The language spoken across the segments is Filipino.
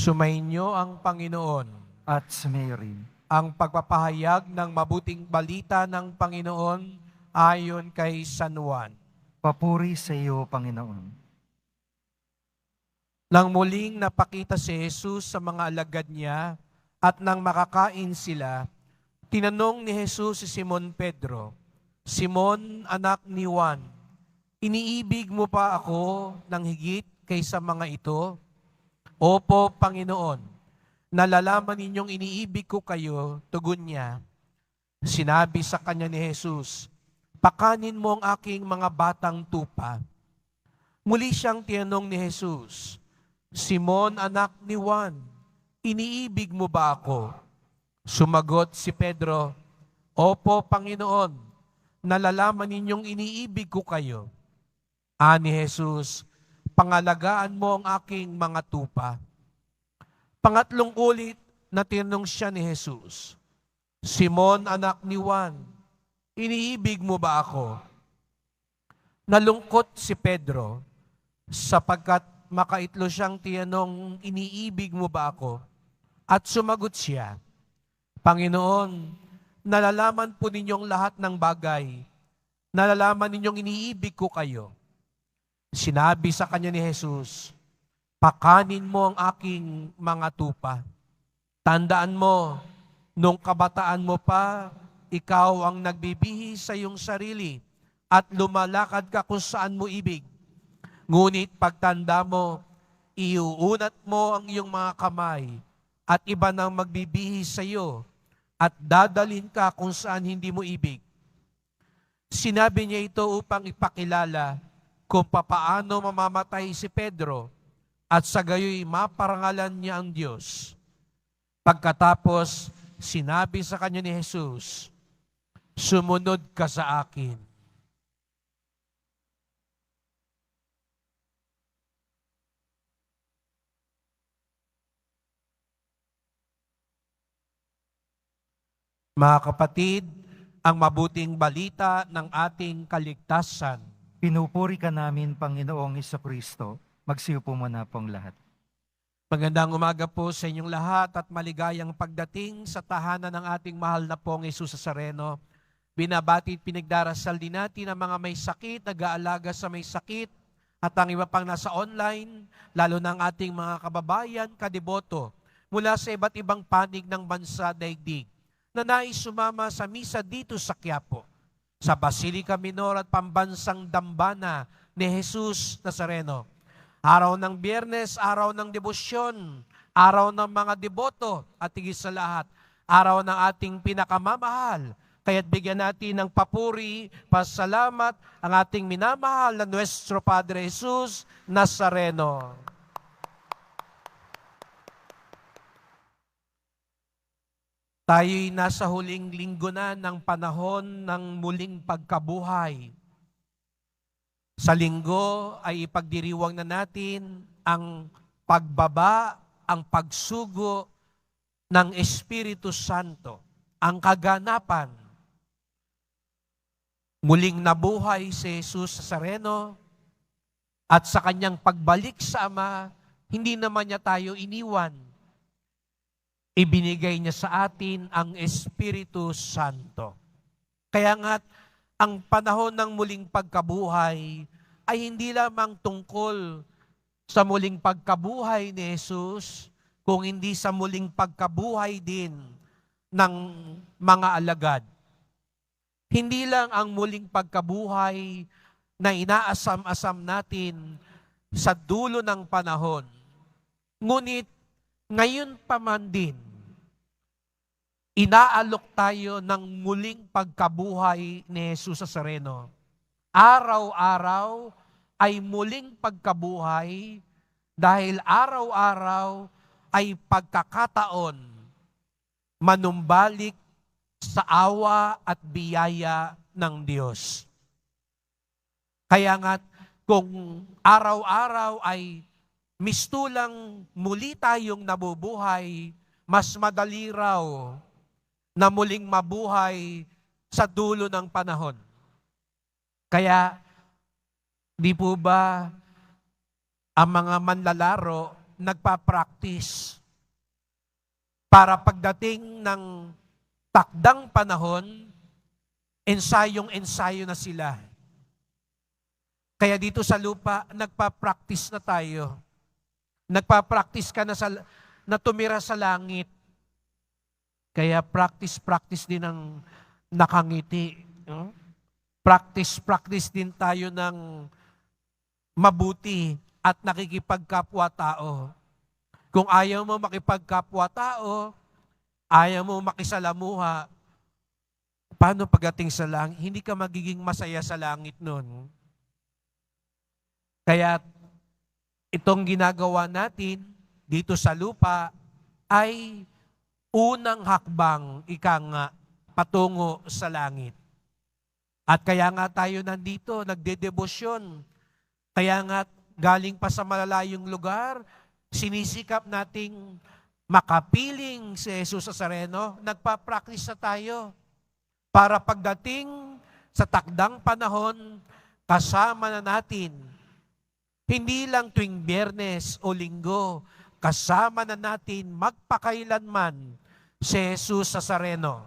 Sumainyo ang Panginoon. At sumayo rin. Ang pagpapahayag ng mabuting balita ng Panginoon ayon kay San Juan. Papuri sa iyo, Panginoon. Nang muling napakita si Jesus sa mga alagad niya at nang makakain sila, tinanong ni Jesus si Simon Pedro, "Simon, anak ni Juan, iniibig mo pa ako ng higit kaysa mga ito?" "Opo, Panginoon, nalalaman ninyong iniibig ko kayo," tugon niya. Sinabi sa kanya ni Jesus, "Pakanin mo ang aking mga batang tupa." Muli siyang tinanong ni Jesus, "Simon, anak ni Juan, iniibig mo ba ako?" Sumagot si Pedro, "Opo, Panginoon, nalalaman ninyong iniibig ko kayo." Ani Jesus, "Pangalagaan mo ang aking mga tupa." Pangatlong ulit na tinanong siya ni Jesus, "Simon, anak ni Juan, iniibig mo ba ako?" Nalungkot si Pedro sapagkat makaitlo siyang tinanong, "Iniibig mo ba ako?" At sumagot siya, "Panginoon, nalalaman po ninyong lahat ng bagay. Nalalaman ninyong iniibig ko kayo." Sinabi sa kanya ni Jesus, "Pakanin mo ang aking mga tupa." Tandaan mo, nung kabataan mo pa, ikaw ang nagbibihis sa iyong sarili at lumalakad ka kung saan mo ibig. Ngunit pagtanda mo, iuunat mo ang iyong mga kamay at iba nang magbibihis sa iyo at dadalhin ka kung saan hindi mo ibig. Sinabi niya ito upang ipakilala kung papaano mamamatay si Pedro at sa gayoy maparangalan niya ang Diyos. Pagkatapos, sinabi sa kanya ni Jesus, "Sumunod ka sa akin." Mga kapatid, ang mabuting balita ng ating kaligtasan. Pinupuri ka namin, Panginoong Jesucristo. Magsiupo muna pong lahat. Magandang umaga po sa inyong lahat at maligayang pagdating sa tahanan ng ating mahal na pong Jesus Nazareno. Binabati at pinagdarasal din natin ang mga may sakit, nag-aalaga sa may sakit, at ang iba pang nasa online, lalo ng ating mga kababayan, kadeboto, mula sa iba't ibang panig ng bansa daigdig, na nais sumama sa misa dito sa Quiapo, sa Basilica Minor at Pambansang Dambana ni Jesus Nazareno. Araw ng Biyernes, araw ng debosyon, araw ng mga deboto at higit sa lahat, araw ng ating pinakamamahal. Kaya't bigyan natin ng papuri, pasalamat ang ating minamahal na Nuestro Padre Jesus Nazareno. Tayo'y nasa huling linggo na ng panahon ng muling pagkabuhay. Sa linggo ay ipagdiriwang na natin ang pagbaba, ang pagsugo ng Espiritu Santo, ang kaganapan. Muling nabuhay si Jesus Nazareno at sa kanyang pagbalik sa Ama, hindi naman niya tayo iniwan. Ibinigay niya sa atin ang Espiritu Santo. Kaya nga, ang panahon ng muling pagkabuhay ay hindi lamang tungkol sa muling pagkabuhay ni Jesus, kung hindi sa muling pagkabuhay din ng mga alagad. Hindi lang ang muling pagkabuhay na inaasam-asam natin sa dulo ng panahon, ngunit ngayon pa man din, inaalok tayo ng muling pagkabuhay ni Jesus Nazareno. Araw-araw ay muling pagkabuhay dahil araw-araw ay pagkakataon manumbalik sa awa at biyaya ng Diyos. Kaya nga, kung araw-araw ay mistulang muli tayong nabubuhay, mas madali raw na muling mabuhay sa dulo ng panahon. Kaya, di po ba ang mga manlalaro nagpa-practice para pagdating ng takdang panahon, ensayong-ensayo na sila. Kaya dito sa lupa, nagpa-practice na tayo. Nagpa-practice ka na tumira sa langit. Kaya practice din ang nakangiti. No? Practice din tayo ng mabuti at nakikipagkapwa-tao. Kung ayaw mo makipagkapwa-tao, ayaw mo makisalamuha, paano pagdating sa langit? Hindi ka magiging masaya sa langit nun. Kaya itong ginagawa natin dito sa lupa ay unang hakbang patungo sa langit. At kaya nga tayo nandito, nagdedebosyon. Kaya nga galing pa sa malalayong lugar, sinisikap nating makapiling si Jesus Nazareno, nagpa-practice na tayo para pagdating sa takdang panahon, kasama na natin. Hindi lang tuwing Biyernes o Linggo, kasama na natin magpakailanman si Jesus Nazareno.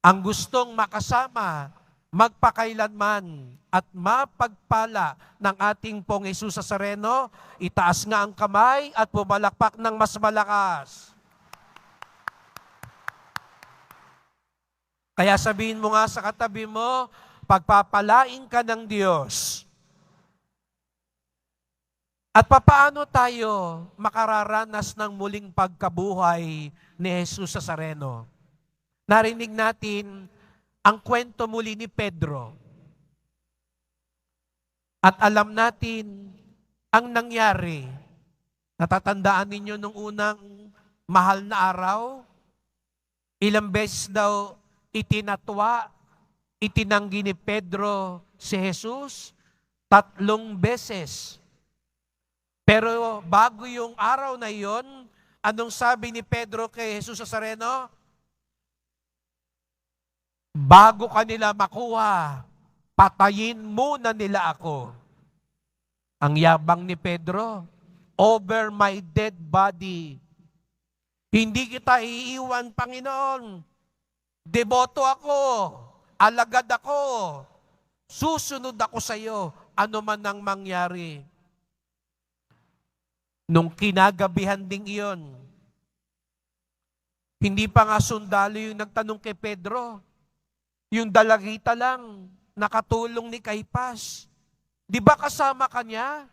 Ang gustong makasama, magpakailanman at mapagpala ng ating pong Jesus Nazareno, itaas nga ang kamay at pumalakpak ng mas malakas. Kaya sabihin mo nga sa katabi mo, pagpapalain ka ng Diyos. At papaano tayo makararanas ng muling pagkabuhay ni Jesus Nazareno? Narinig natin ang kwento muli ni Pedro. At alam natin ang nangyari. Natatandaan ninyo nung unang mahal na araw? Ilang beses daw itinatwa, itinanggi ni Pedro si Jesus? 3 beses. Pero bago yung araw na yon, anong sabi ni Pedro kay Jesus Nazareno? Bago kanila makuha, patayin muna nila ako. Ang yabang ni Pedro, over my dead body. Hindi kita iiwan, Panginoon. Deboto ako, alagad ako, susunod ako sa iyo, ano man ang mangyari. Nung kinagabihan ding iyon, hindi pa nga sundalo yung nagtanong kay Pedro. Yung dalagita lang, nakatulong ni Caiphas. Di ba kasama ka niya?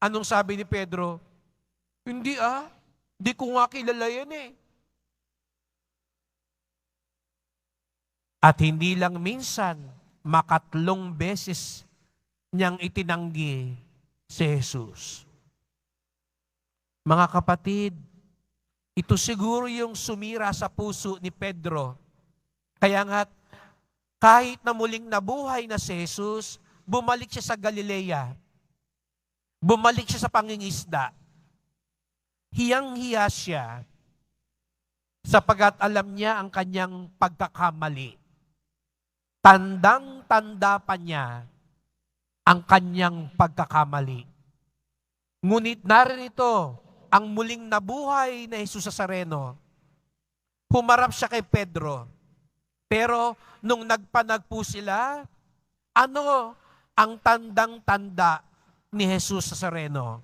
Anong sabi ni Pedro? Hindi di ko nga kilala yan eh. At hindi lang minsan, 3 beses niyang itinanggi si Jesus. Mga kapatid, ito siguro yung sumira sa puso ni Pedro. Kaya nga, kahit na muling nabuhay na si Jesus, bumalik siya sa Galilea. Bumalik siya sa pangingisda. Hiyang-hiya siya sapagat alam niya ang kanyang pagkakamali. Tandang-tanda pa niya ang kanyang pagkakamali. Ngunit narito ang muling nabuhay na Jesus Nazareno. Humarap siya kay Pedro. Pero nung nagpanagpo sila, ano ang tandang-tanda ni Jesus Nazareno?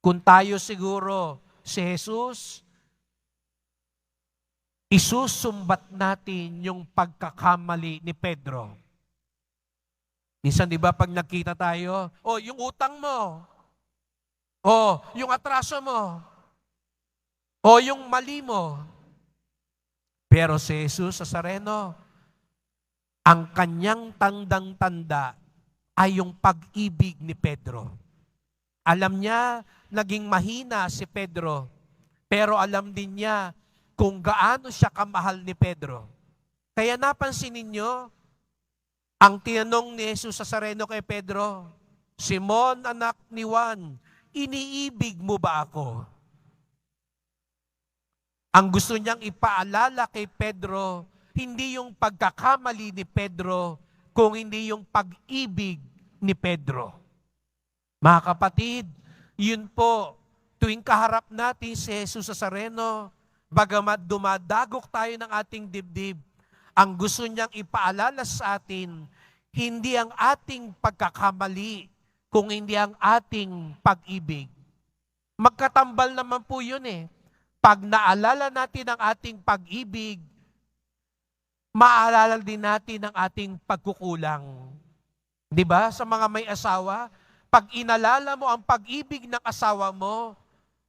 Kung tayo siguro si Jesus, isusumbat natin yung pagkakamali ni Pedro. Minsan, di ba, pag nagkita tayo, yung utang mo, yung atraso mo, yung mali mo. Pero si Jesus Nazareno, ang kanyang tandang-tanda ay yung pag-ibig ni Pedro. Alam niya, naging mahina si Pedro, pero alam din niya kung gaano siya kamahal ni Pedro. Kaya napansin ninyo, ang tinanong ni Jesus Nazareno kay Pedro, Simon, anak ni Juan, iniibig mo ba ako? Ang gusto niyang ipaalala kay Pedro, hindi yung pagkakamali ni Pedro, kung hindi yung pag-ibig ni Pedro. Mga kapatid, yun po, tuwing kaharap natin si Jesus Nazareno, bagamat dumadagok tayo ng ating dibdib, ang gusto niyang ipaalala sa atin, hindi ang ating pagkakamali, kung hindi ang ating pag-ibig. Magkatambal naman po yun eh. Pag naalala natin ang ating pag-ibig, maalala din natin ang ating pagkukulang. Di ba? Sa mga may asawa, pag inalala mo ang pag-ibig ng asawa mo,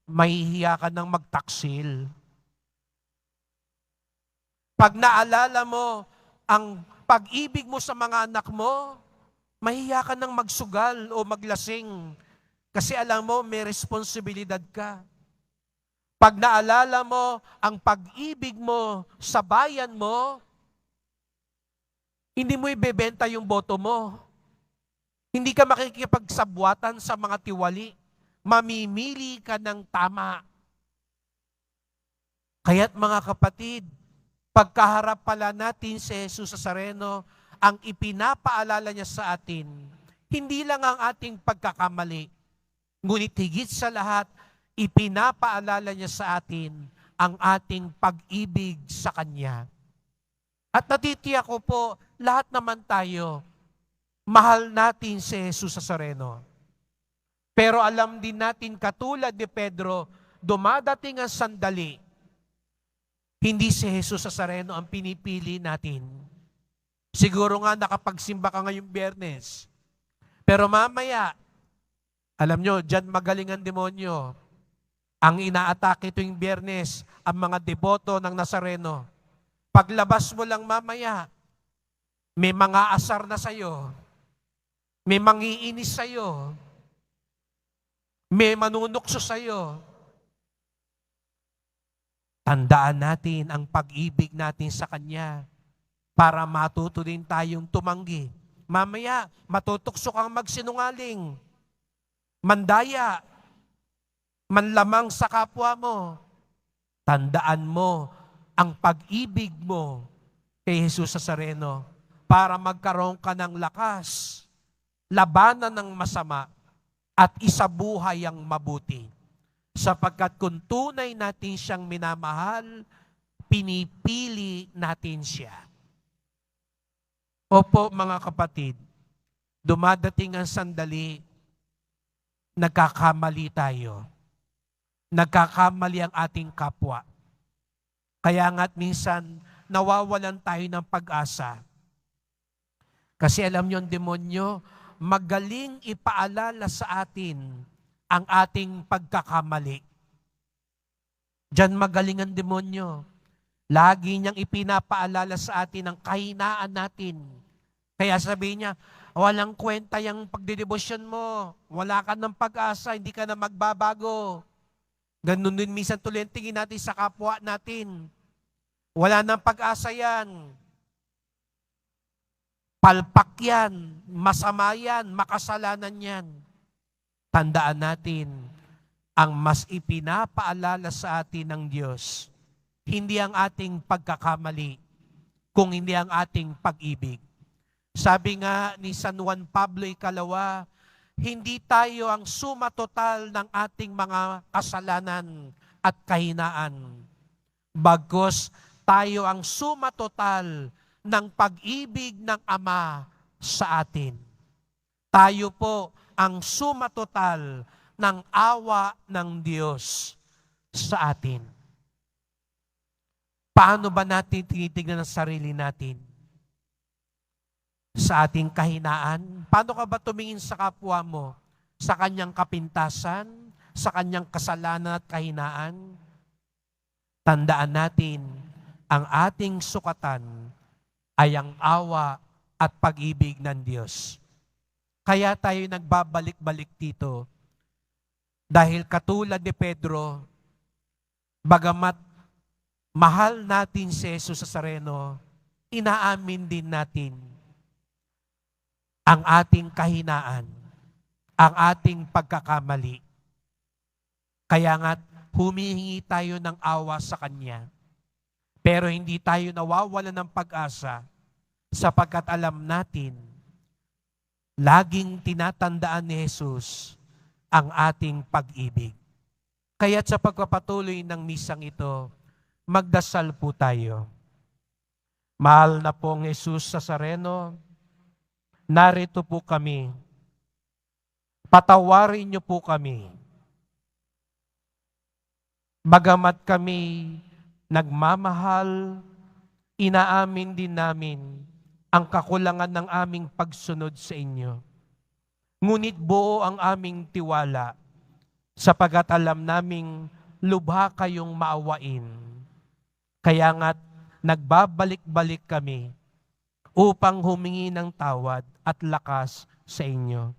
mahihiya ka ng magtaksil. Pag naalala mo ang pag-ibig mo sa mga anak mo, mahihiya ka ng magsugal o maglasing. Kasi alam mo, may responsibilidad ka. Pag naalala mo ang pag-ibig mo sa bayan mo, hindi mo ibebenta yung boto mo. Hindi ka makikipagsabwatan sa mga tiwali. Mamimili ka ng tama. Kaya't mga kapatid, pagkaharap pala natin si Jesus Nazareno, ang ipinapaalala niya sa atin, hindi lang ang ating pagkakamali, ngunit higit sa lahat, ipinapaalala niya sa atin ang ating pag-ibig sa Kanya. At natitiyak ko po, lahat naman tayo, mahal natin si Jesus Nazareno. Pero alam din natin, katulad ni Pedro, dumadating ang sandali, hindi si Jesus Nazareno ang pinipili natin. Siguro nga nakapagsimba ka ngayong Biyernes. Pero mamaya, alam nyo, dyan magaling ang demonyo. Ang inaatake tuwing Biyernes, ang mga deboto ng Nazareno. Paglabas mo lang mamaya, may mga asar na sa'yo. May mangiinis sa'yo. May manunukso sa'yo. Tandaan natin ang pag-ibig natin sa Kanya para matuto din tayong tumanggi. Mamaya, matutukso kang magsinungaling, mandaya, manlamang sa kapwa mo. Tandaan mo ang pag-ibig mo kay Jesus Nazareno para magkaroon ka ng lakas, labanan ng masama, at isabuhay ang mabuti. Sapagkat kung tunay natin siyang minamahal, pinipili natin siya. Opo mga kapatid, dumadating ang sandali, nagkakamali tayo. Nagkakamali ang ating kapwa. Kaya nga't minsan, nawawalan tayo ng pag-asa. Kasi alam niyo ang demonyo, magaling ipaalala sa atin ang ating pagkakamali. Diyan magaling ang demonyo. Lagi niyang ipinapaalala sa atin ang kahinaan natin. Kaya sabihin niya, walang kwenta yung pagdedebosyon mo. Wala ka ng pag-asa, hindi ka na magbabago. Ganun din minsan tuloy ang tingin natin sa kapwa natin. Wala nang pag-asa yan. Palpak yan, masama yan, makasalanan yan. Tandaan natin, ang mas ipinapaalala sa atin ng Diyos, hindi ang ating pagkakamali, kung hindi ang ating pag-ibig. Sabi nga ni San Juan Pablo Ikalawa, hindi tayo ang suma total ng ating mga kasalanan at kahinaan. Bagkus tayo ang suma total ng pag-ibig ng Ama sa atin. Tayo po ang suma total ng awa ng Diyos sa atin. Paano ba natin tinitignan ang sarili natin? Sa ating kahinaan? Paano ka ba tumingin sa kapwa mo? Sa kanyang kapintasan? Sa kanyang kasalanan at kahinaan? Tandaan natin, ang ating sukatan ay ang awa at pag-ibig ng Diyos. Kaya tayo nagbabalik-balik dito. Dahil katulad ni Pedro, bagamat mahal natin si Jesus Nazareno, inaamin din natin ang ating kahinaan, ang ating pagkakamali. Kaya nga, humihingi tayo ng awa sa Kanya. Pero hindi tayo nawawalan ng pag-asa sapagkat alam natin, laging tinatandaan ni Jesus ang ating pag-ibig. Kaya't sa pagpapatuloy ng misang ito, magdasal po tayo. Mahal na pong Jesus Nazareno, narito po kami. Patawarin niyo po kami. Bagamat kami nagmamahal, inaamin din namin ang kakulangan ng aming pagsunod sa inyo. Ngunit buo ang aming tiwala sapagat alam naming lubha kayong maawain. Kaya nga't nagbabalik-balik kami upang humingi ng tawad at lakas sa inyo.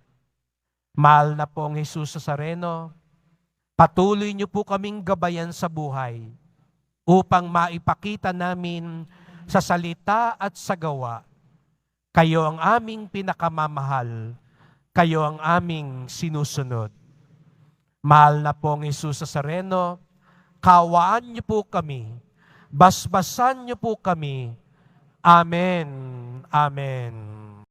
Mahal na pong Jesus Nazareno, patuloy niyo po kaming gabayan sa buhay upang maipakita namin sa salita at sa gawa, kayo ang aming pinakamamahal, kayo ang aming sinusunod. Mahal na pong Jesus Nazareno, kawaan niyo po kami, basbasan niyo po kami. Amen. Amen.